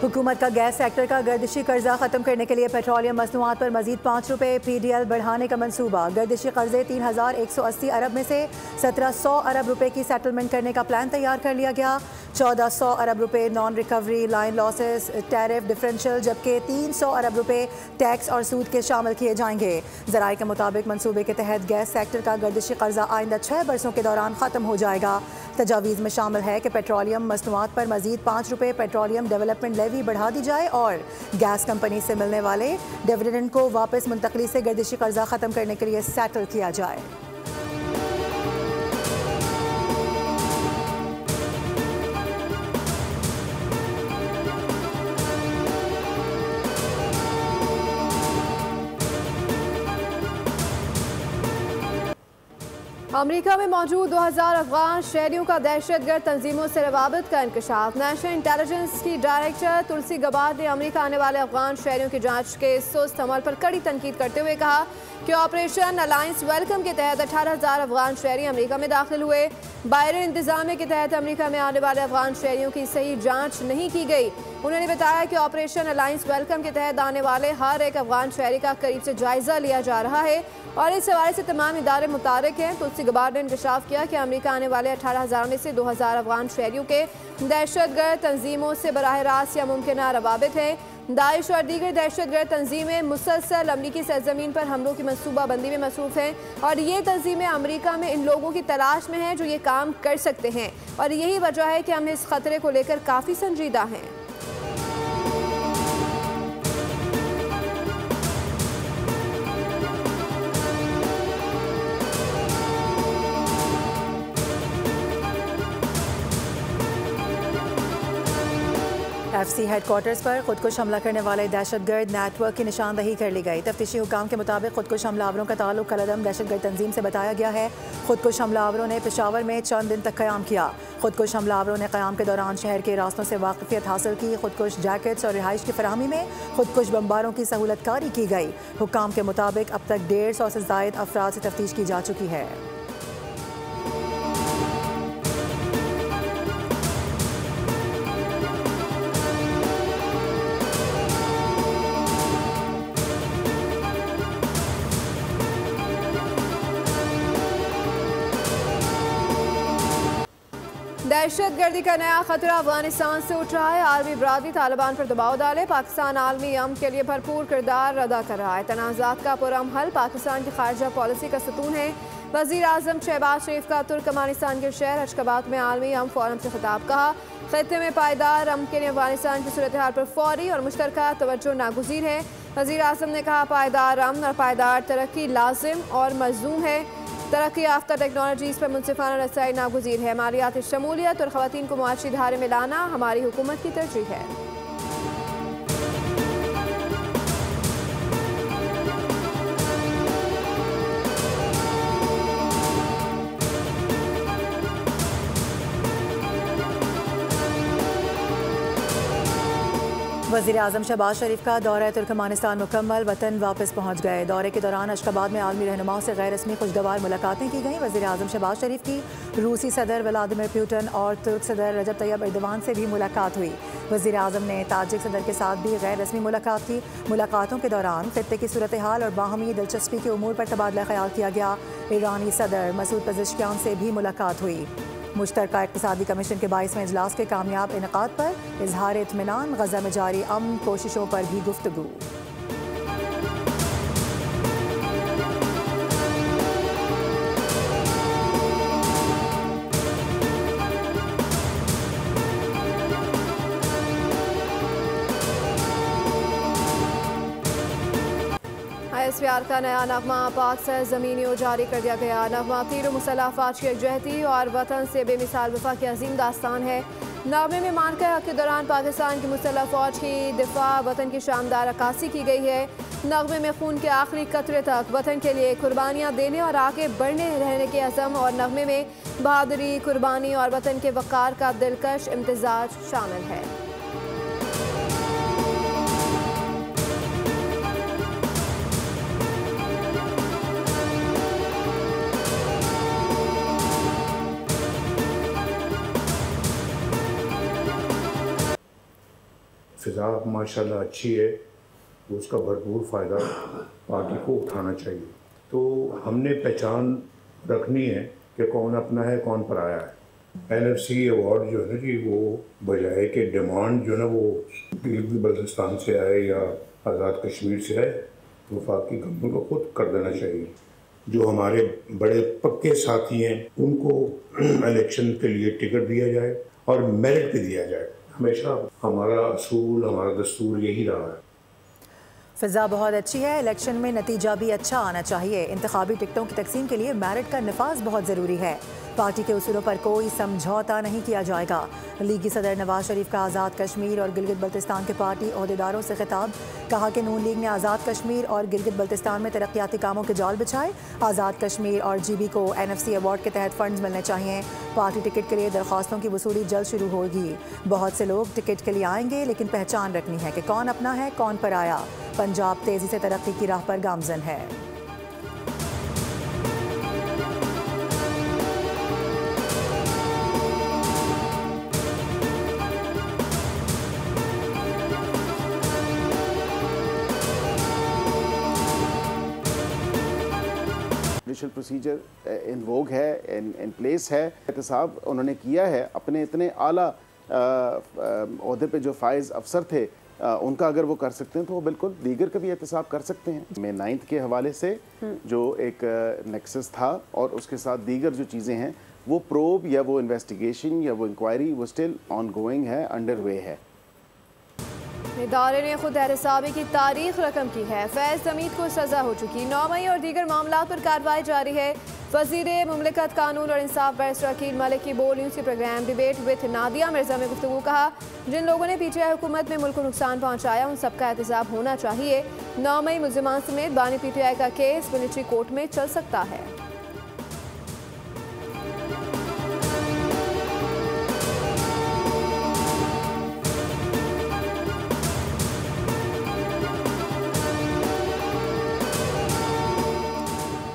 हुकूमत का gas sector का गर्दिशी कर्जा खत्म करने के लिए पेट्रोलियम मसनूआत पर मजीद ₹5 PDL बढ़ाने का मंसूबा। गर्दिशी कर्जे 3180 अरब में से 1700 अरब रुपए की सेटलमेंट करने का प्लान तैयार कर लिया गया। 1400 अरब रुपए non recovery line losses tariff differential जबकि 300 अरब रुपए टैक्स और सूद के शामिल किए जाएंगे। ज़राए के मुताबिक मंसूबे के तहत गैस सेक्टर का गर्दिशी कर्जा आइंदा 6 बरसों के दौरान ख़त्म हो जाएगा। तजावीज़ में शामिल है कि पेट्रोलियम मसनूआत पर मजीद ₹5 पेट्रोलियम डेवलपमेंट लेवी बढ़ा दी जाए और गैस कंपनी से मिलने वाले डिविडेंड को वापस मुंतकली से गर्दिशी कर्जा ख़त्म करने के लिए सेटल किया जाए। अमेरिका में मौजूद 2000 अफगान शहरियों का दहशतगर्द तंजीमों से रवाबत का इंकशाफ। नेशनल इंटेलिजेंस की डायरेक्टर तुलसी गबार्ड ने अमेरिका आने वाले अफगान शहरियों की जांच के सुस्त अमल पर कड़ी तनकीद करते हुए कहा कि ऑपरेशन अलायंस वेलकम के तहत 18,000 अफगान शहरी अमेरिका में दाखिल हुए। बाहरी इंतजामिया के तहत अमेरिका में आने वाले अफगान शहरियों की सही जाँच नहीं की गई। उन्होंने बताया कि ऑपरेशन अलायंस वेलकम के तहत आने वाले हर एक अफगान शहरी का करीब से जायजा लिया जा रहा है और इस हवाले से तमाम इदारे मुतारिक हैं। तुलसी गबार्ड ने इंकशाफ किया कि अमेरिका आने वाले 18,000 में से 2,000 अफगान शहरियों के दहशतगर्द तंजीमों से बराह रास्त या मुमकिन रवाबित हैं। दाइश और दीगर दहशतगर्द तंजीमें मुसलसल अमरीकी सरजमीन पर हमलों की मनसूबाबंदी में मसरूफ़ हैं और ये तंजीमें अमरीका में इन लोगों की तलाश में हैं जो ये काम कर सकते हैं और यही वजह है कि हम इस खतरे को लेकर काफ़ी संजीदा हैं। FC हेडक्वार्टर्स पर खुदकुश हमला करने वाले दहशतगर्द नेटवर्क की निशानदही कर ली गई। तफ्तीशी हुकाम के मुताबिक खुदकुश हमलावरों का ताल्लुक कलदम दहशतगर्द तंजीम से बताया गया है। खुदकुश हमलावरों ने पेशावर में चंद दिन तक क़याम किया। खुदकुश हमलावरों ने क़याम के दौरान शहर के रास्तों से वाक़िफ़ियत हासिल की। खुदकुश जैकेट्स और रिहाइश की फराहमी में खुदकुश बम्बारों की सहूलत कारी की गई। हुकाम के मुताबिक अब तक 150 से ज़ायद अफराद से तफ्तीश की जा चुकी है। दहशतगर्दी का नया खतरा अफगानिस्तान से उठ रहा है। आलमी बरादरी तालिबान पर दबाव डाले। पाकिस्तान आलमी अमन के लिए भरपूर किरदार अदा कर रहा है। तनाज़ात का पुरअमन हल पाकिस्तान की खारजा पॉलिसी का सतून है। वज़ीर आज़म शहबाज शरीफ का तुर्कमानिस्तान के शहर अशकाबाद में आलमी अमन फोरम से खिताब। कहा खित्ते में पायदार अमन के लिए अफगानिस्तान की सूरत हाल पर फौरी और मुश्तरका तवज्जो नागुज़ीर है। वज़ीर आज़म ने कहा पायदार अमन और पायदार तरक्की लाजिम और मज़लूम है। तरक्की याफ्ता टेक्नोलॉजीज़ पर मुनसिफाना रसाई नागुज़ीर है। मालियाती शमूलियत और ख़वातीन को मुआशी धारे में लाना हमारी हुकूमत की तरजीह है। वज़ीर आज़म शहबाज शरीफ का दौरा तुर्कमानिस्तान मुकम्मल, वतन वापस पहुँच गए। दौरे के दौरान अशकाबाद में आलमी रहनुमाओं से गैर रस्मी खुशगवार मुलाकातें की गईं। वज़ीर आज़म शहबाज शरीफ की रूसी सदर व्लादिमीर पुतिन और तुर्क सदर रजब तैयब एर्दोगान से भी मुलाकात हुई। वज़ीर आज़म ने ताजिक सदर के साथ भी गैर रस्मी मुलाकात की। मुलाकातों के दौरान खित्ते की सूरत हाल और बाहमी दिलचस्पी के उमूर पर तबादला ख्याल किया गया। ईरानी सदर मसूद पेज़ेश्कियान से भी मुलाकात हुई। मुश्तरका इक़्तिसादी कमीशन के 22वें इजलास के कामयाब इनेकाद पर इजहार इत्मीनान। गज़ा में जारी अमन कोशिशों पर भी गुफ्तगू। ISPR का नया नगमा पाक से ज़मीनियों जारी कर दिया गया। नगमा तीर मुसल्लह अफ़वाज की यकजहती और वतन से बेमिसाल वफा की अजीम दास्तान है। नगमे में मानकर हक के दौरान पाकिस्तान की मुसल्लह फ़ौज की दिफा वतन की शानदार अक्कासी की गई है। नगमे में खून के आखिरी कतरे तक वतन के लिए कुर्बानियाँ देने और आगे बढ़ने रहने के अज़म और नगमे में बहादुरी, कुर्बानी और वतन के वक़ार का दिलकश इम्तिज़ाज शामिल है। फ़िज़ा माशाल्लाह अच्छी है, तो उसका भरपूर फ़ायदा पार्टी को उठाना चाहिए। तो हमने पहचान रखनी है कि कौन अपना है कौन पराया है। NFC अवार्ड जो है ना जी, वो बजाय के डिमांड जो है ना वो गिलगित बल्तिस्तान से आए या आज़ाद कश्मीर से आए, तो वफाकी गवर्नमेंट को खुद कर देना चाहिए। जो हमारे बड़े पक्के साथी हैं उनको इलेक्शन के लिए टिकट दिया जाए और मेरिट पे दिया जाए। हमेशा हमारा असूल, हमारा दस्तूर यही रहा है। फ़िज़ा बहुत अच्छी है, इलेक्शन में नतीजा भी अच्छा आना चाहिए। इंतखाबी टिकटों की तकसीम के लिए मेरिट का नफाज बहुत ज़रूरी है। पार्टी के उसूलों पर कोई समझौता नहीं किया जाएगा। लीगी सदर नवाज शरीफ का आज़ाद कश्मीर और गिलगित बल्तिस्तान के पार्टी अहदेदारों से खिताब। कहा कि नून लीग ने आज़ाद कश्मीर और गिलगित बल्तिस्तान में तरक्याती कामों के जाल बिछाए। आज़ाद कश्मीर और GB को NFC अवार्ड के तहत फंड्स मिलने चाहिए। पार्टी टिकट के लिए दरख्वास्तों की वसूली जल्द शुरू होगी। बहुत से लोग टिकट के लिए आएंगे, लेकिन पहचान रखनी है कि कौन अपना है कौन पराया। पंजाब तेजी से तरक्की की राह पर गामजन है। जुडिशल प्रोसीजर इन वोग है, इन प्लेस है। एहतसाब उन्होंने किया है अपने इतने आला ओहदे पे जो फाइज अफसर थे, उनका अगर वो कर सकते हैं तो वो बिल्कुल दीगर का भी एहतसाब कर सकते हैं। मैं 9th के हवाले से जो एक नेक्सस था और उसके साथ दीगर जो चीज़ें हैं वो प्रोब या वो इन्वेस्टिगेशन या वो इंक्वायरी वो स्टिल ऑन गोइंग है, अंडर वे है। इदारे ने खुद एहतसाबी की तारीख रकम की है। फैज़ हमीद को सज़ा हो चुकी। 9 मई और दीगर मामला पर कार्रवाई जारी है। वज़ीर मुमलिकत कानून और इंसाफ बैरिस्टर अकील मलिक की बोल न्यूज़ के programme debate with Nadia Mirza में गुफ्तगू कहा, जिन लोगों ने PTI हुकूमत में मुल्क को नुकसान पहुँचाया उन सबका एहतसाब होना चाहिए। 9 मई मुल्ज़िमान समेत बानी PTI का केस मिलिट्री कोर्ट में चल सकता है।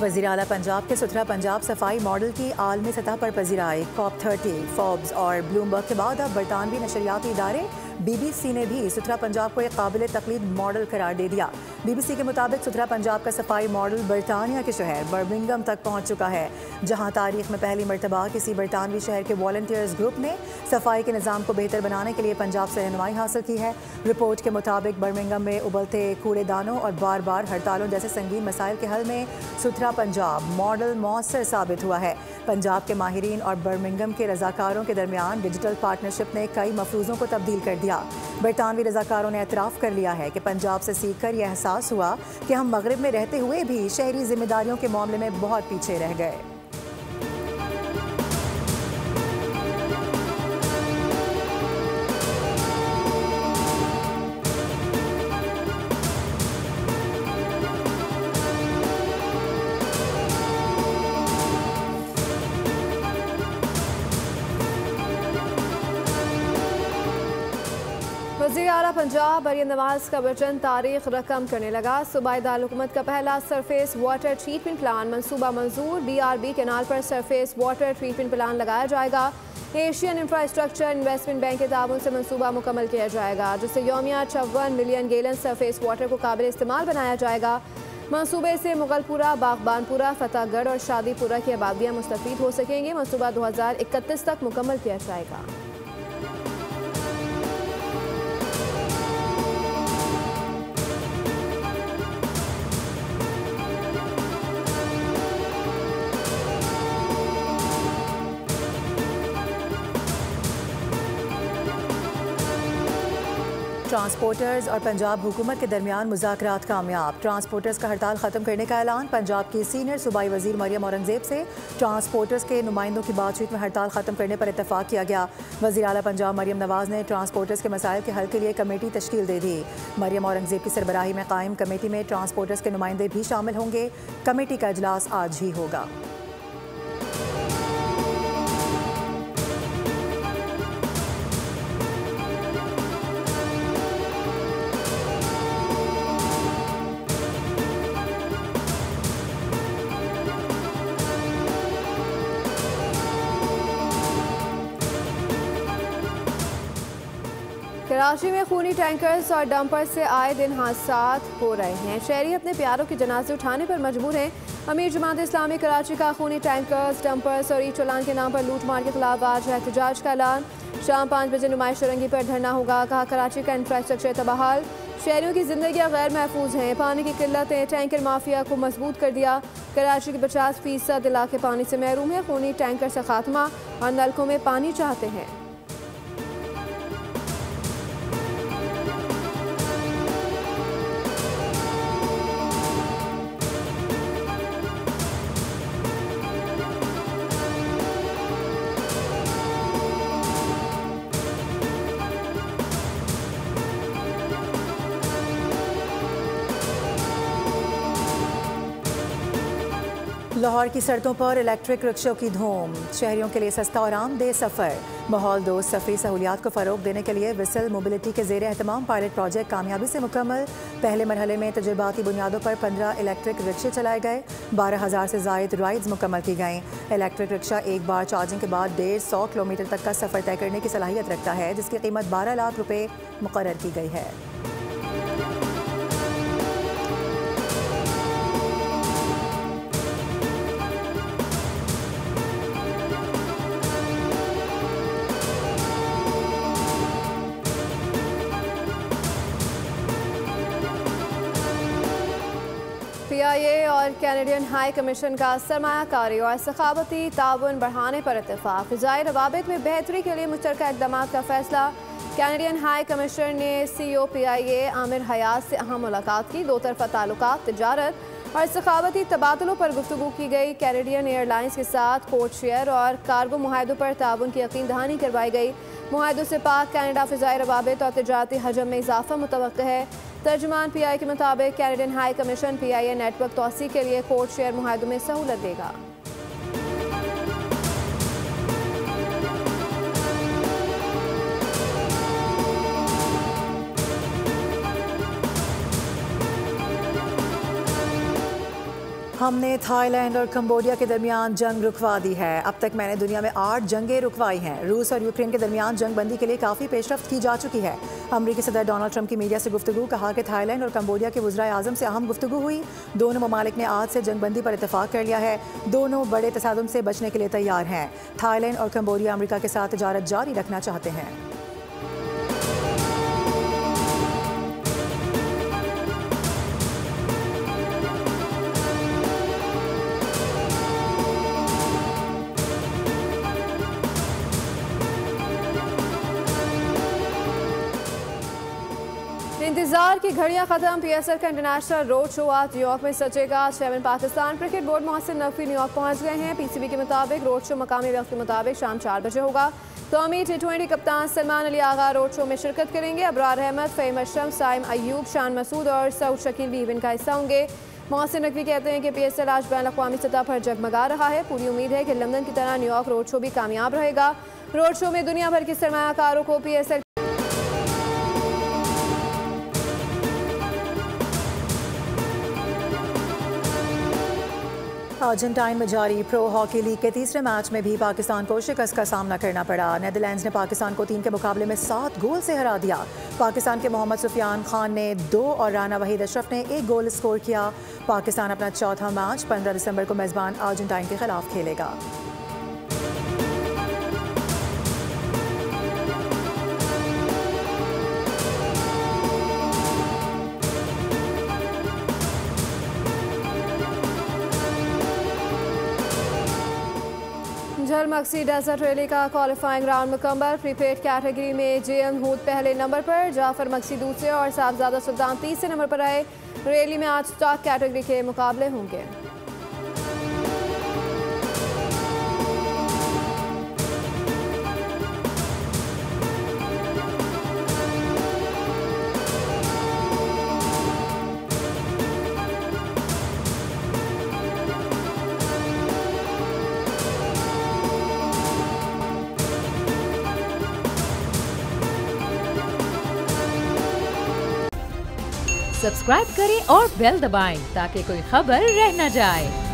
वज़ीर आला पंजाब के सुथरा पंजाब सफाई मॉडल की आलमी सतह पर पजीराई। COP30, फोर्ब्स और ब्लूमबर्ग के बाद अब बरतानवी नशरियाती इदारे BBC ने भी सुथरा पंजाब को एक काबिल तकलीद मॉडल करार दे दिया। BBC के मुताबिक सुथरा पंजाब का सफाई मॉडल बरतानिया के शहर बर्मिंघम तक पहुँच चुका है, जहाँ तारीख में पहली मरतबा किसी बरतानवी शहर के वॉलंटियर्स ग्रुप ने सफाई के निज़ाम को बेहतर बनाने के लिए पंजाब से रहनुमाई हासिल की है। रिपोर्ट के मुताबिक बर्मिंघम में उबलते कूड़ेदानों और बार बार हड़तालों जैसे संगीन मसाइल के हल में सुथरा पंजाब मॉडल मौसर साबित हुआ है। पंजाब के माहिरीन और बर्मिंघम के रजाकारों के दरमियान डिजिटल पार्टनरशिप ने कई मफरूज़ों को तब्दील कर दिया। बरतानवी रजाकारों ने एतराफ़ कर लिया है कि पंजाब से सीखकर यह एहसास हुआ कि हम मगरिब में रहते हुए भी शहरी जिम्मेदारियों के मामले में बहुत पीछे रह गए। वज़ीर आला पंजाब मरियम नवाज का बचन तारीख रकम करने लगा। सूबाई दारुल हुकूमत का पहला सरफेस वाटर ट्रीटमेंट प्लान मंसूबा मंजूर। BRB कैनाल पर सरफेस वाटर ट्रीटमेंट प्लान लगाया जाएगा। एशियन इंफ्रास्ट्रक्चर इन्वेस्टमेंट बैंक के ताउन से मंसूबा मुकम्मल किया जाएगा, जिससे यौमिया 54 मिलियन गैलन सरफेस वाटर को काबिल इस्तेमाल बनाया जाएगा। मंसूबे से मुगलपुरा, बागबानपुरा, फतेहगढ़ और शादीपुरा की आबादियाँ मुस्तफ़ीद हो सकेंगी। मंसूबा 2031 तक मुकम्मल किया जाएगा। ट्रांसपोर्टर्स और पंजाब हुकूमत के दरमियान मुज़ाकरात कामयाब। ट्रांसपोर्टर्स का हड़ताल ख़त्म करने का ऐलान। पंजाब की सीनियर सूबाई वज़ीर मरियम औरंगज़ेब से ट्रांसपोर्टर्स के नुमाइंदों की बातचीत में हड़ताल ख़त्म करने पर इत्तफाक किया गया। वज़ीर आला पंजाब मरियम नवाज़ ने ट्रांसपोर्टर्स के मसाइल के हल के लिए कमेटी तश्कील दे दी। मरियम औरंगज़ेब की सरबराही में कायम कमेटी में ट्रांसपोर्टर्स के नुमाइंदे भी शामिल होंगे। कमेटी का इजलास आज ही होगा। कराची में खूनी टैंकर्स और डंपर्स से आए दिन हादसात हो रहे हैं। शहरी अपने प्यारों के जनाजे उठाने पर मजबूर हैं। अमीर जमात इस्लामी कराची का खूनी टैंकर्स, डंपर्स और ई चालान के नाम पर लूटमार के खिलाफ आज एहतजाज का ऐलान। शाम 5 बजे नुमाइश रंगी पर धरना होगा। कहा कराची का इंफ्रास्ट्रक्चर तबाहाल, शहरियों की जिंदगियां गैर महफूज हैं। पानी की किल्लत ने टैंकर माफिया को मजबूत कर दिया। कराची के 50% इलाके पानी से महरूम है। खूनी टैंकर से खात्मा और नलकों में पानी चाहते हैं। लाहौर की सड़कों पर इलेक्ट्रिक रिक्शों की धूम, शहरियों के लिए सस्ता और आरामदेह सफ़र। माहौल दोस्त सफरी सहूलियात को फ़रोग देने के लिए विसल मोबिलिटी के ज़ेर एहतमाम पायलट प्रोजेक्ट कामयाबी से मुकम्मल। पहले मरहले में तजुर्बाती बुनियादों पर 15 इलेक्ट्रिक रिक्शे चलाए गए। 12,000 से ज़ायद राइड्स मुकम्मल की गईं। इलेक्ट्रिक रिक्शा एक बार चार्जिंग के बाद 150 किलोमीटर तक का सफ़र तय करने की सलाहियत रखता है, जिसकी कीमत 12 लाख रुपये मुकर्रर की गई है। PIA और कैनेडियन हाई कमीशन का सरमायाकारी और सखावती ताउन बढ़ाने पर इत्तेफाक। फ़िज़ाई रवाबित में बेहतरी के लिए मुश्तरका इक़दाम का फैसला। कैनेडियन हाई कमिश्नर ने CEO PIA आमिर हयात से अहम मुलाकात की। दो तरफ़ा ताल्लुकात, तिजारत और सखावती तबादलों पर गुफ्तगू की गई। कैनेडियन एयरलाइंस के साथ कोड शेयर और कार्गो मुआहदों पर ताउन की यकीन दहानी करवाई गई। मुआहदों से पाक कैनेडा फ़िज़ाई रवाबित और तिजारती हजम में इजाफा मुतवक्किल है। तर्जुमान PIA के मुताबिक Canadian high commission PIA network तोसी के लिए कोड शेयर मुआहदों में सहूलत देगा। हमने थाईलैंड और कंबोडिया के दरमियान जंग रुकवा दी है। अब तक मैंने दुनिया में 8 जंगें रुकवाई हैं। रूस और यूक्रेन के दरमियान जंग बंदी के लिए काफ़ी पेशरफ्त की जा चुकी है। अमरीकी सदर डोनाल्ड ट्रंप की मीडिया से गुफ्तगू, कहा कि थाईलैंड और कंबोडिया के वज़ीर आज़म से अहम गुफ्तगू हुई। दोनों ममालिक ने आज से जंग बंदी पर इत्तफाक कर लिया है। दोनों बड़े तसादुम से बचने के लिए तैयार हैं। थाईलैंड और कंबोडिया अमरीका के साथ तिजारत जारी रखना चाहते हैं। इंतजार की घड़ियां खत्म। PSL का इंटरनेशनल रोड शो आज न्यूयॉर्क में सजेगा। Chairman Pakistan cricket board Mohsin Naqvi New York पहुंच गए हैं। PCB के मुताबिक रोड शो मकामी वक्त के मुताबिक शाम 4 बजे होगा। कौमी T20 कप्तान सलमान अली आगा रोड शो में शिरकत करेंगे। अबरार अहमद, फ़हीम अशरफ, साइम अयूब, शान मसूद और सऊद शकील भी इवेंट का हिस्सा होंगे। मोहसिन नकवी कहते हैं कि PSL आज बैन अक़वामी सतह पर जगमगा रहा है। पूरी उम्मीद है कि लंदन की तरह न्यूयॉर्क रोड शो भी कामयाब रहेगा। रोड शो में दुनिया भर के सरमायाकारों को PSL अर्जेंटाइन में जारी प्रो हॉकी लीग के तीसरे मैच में भी पाकिस्तान को शिकस्त का सामना करना पड़ा। नेदरलैंड्स ने पाकिस्तान को 3 के मुकाबले में 7 गोल से हरा दिया। पाकिस्तान के मोहम्मद सुफियान खान ने 2 और राना वहीद अशरफ ने 1 गोल स्कोर किया। पाकिस्तान अपना चौथा मैच 15 दिसंबर को मेज़बान अर्जेंटाइन के खिलाफ खेलेगा। झलमक्सी डेजर्ट रैली का क्वालिफाइंग राउंड मुकम्मल। प्रीपेड कैटेगरी में JM हूद पहले नंबर पर, जाफर मक्सी दूसरे और साहबजादा सुल्तान तीसरे नंबर पर आए। रैली में आज स्टॉक कैटेगरी के मुकाबले होंगे। सब्सक्राइब करें और बेल दबाएं ताकि कोई खबर रह न जाए।